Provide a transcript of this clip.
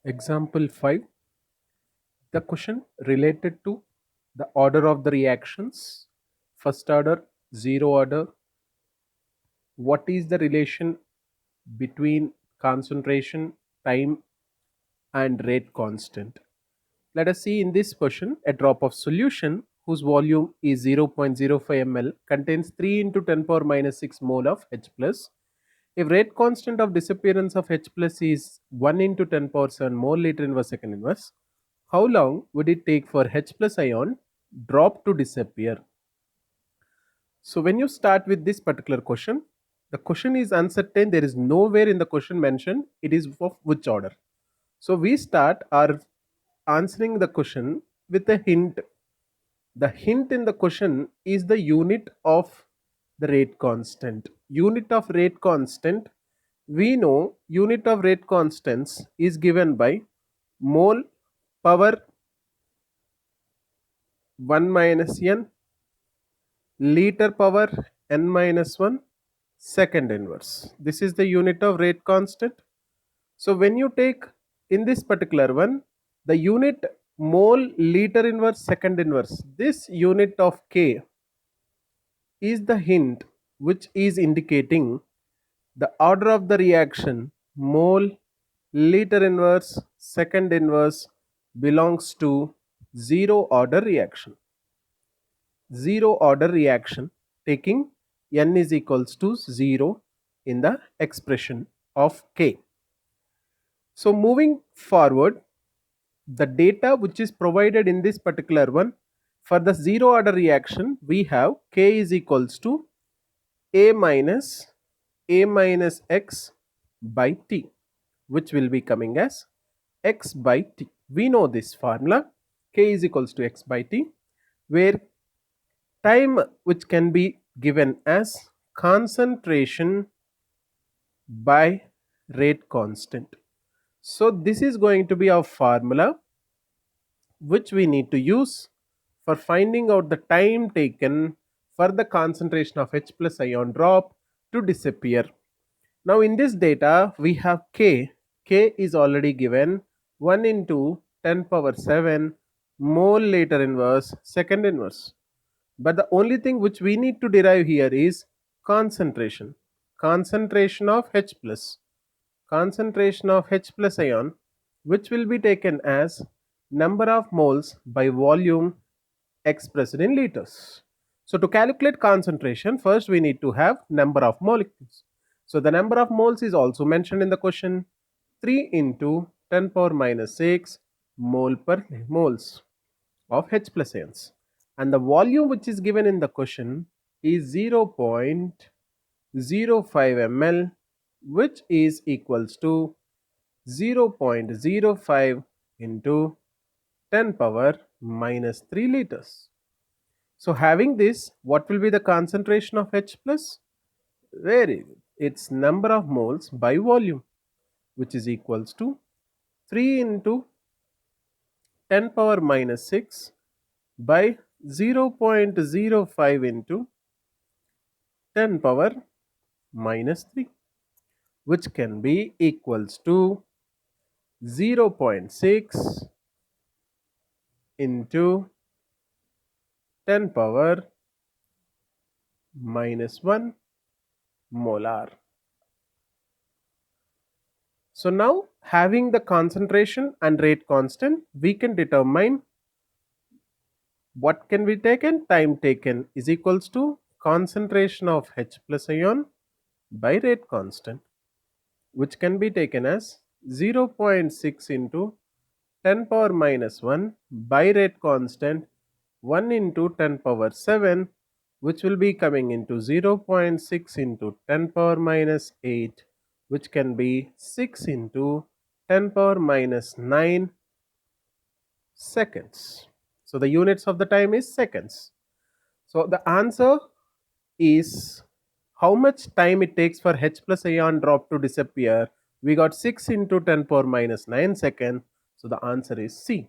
Example 5. The question related to the order of the reactions. First order, zero order. What is the relation between concentration, time, and rate constant? Let us see in this question a drop of solution whose volume is 0.05 ml contains 3 into 10 power minus 6 mole of H plus. If rate constant of disappearance of H plus is 1 into 10 power 7 mole liter inverse second inverse, how long would it take for H plus ion drop to disappear? So when you start with this particular question, the question is uncertain. There is nowhere in the question mentioned it is of which order. So we start our answering the question with a hint. The hint in the question is the unit of the rate constant. Unit of rate constant, we know unit of rate constants is given by mole power 1 minus n liter power n minus 1 second inverse. This is the unit of rate constant. So when you take in this particular one, the unit mole liter inverse second inverse, this unit of K is the hint which is indicating the order of the reaction mole liter inverse second inverse belongs to zero order reaction. Zero order reaction taking n is equals to 0 in the expression of K. So moving forward, the data which is provided in this particular one, for the zero order reaction we have K is equals to a minus x by t, which will be coming as x by t. We know this formula, K is equals to x by t, where time which can be given as concentration by rate constant. So this is going to be our formula which we need to use for finding out the time taken for the concentration of H plus ion drop to disappear. Now in this data we have K. K is already given 1 into 10 power 7 mole liter inverse second inverse. But the only thing which we need to derive here is concentration. Concentration of H plus. Concentration of H plus ion, which will be taken as number of moles by volume expressed in liters. So to calculate concentration, first we need to have number of molecules. So the number of moles is also mentioned in the question, 3 into 10 power minus 6 mole per moles of H plus ions. And the volume which is given in the question is 0.05 ml, which is equals to 0.05 into 10 power minus 3 liters. So having this, what will be the concentration of H plus? Very good. Its number of moles by volume, which is equals to 3 into 10 power minus 6 by 0.05 into 10 power minus 3, which can be equals to 0.6 into 10 power minus 1 molar. So now having the concentration and rate constant, we can determine what can be taken. Time taken is equals to concentration of H plus ion by rate constant, which can be taken as 0.6 into 10 power minus 1 by rate constant 1 into 10 power 7, which will be coming into 0.6 into 10 power minus 8, which can be 6 into 10 power minus 9 seconds. So the units of the time is seconds. So the answer is how much time it takes for H plus ion drop to disappear. We got 6 into 10 power minus 9 seconds. So the answer is C.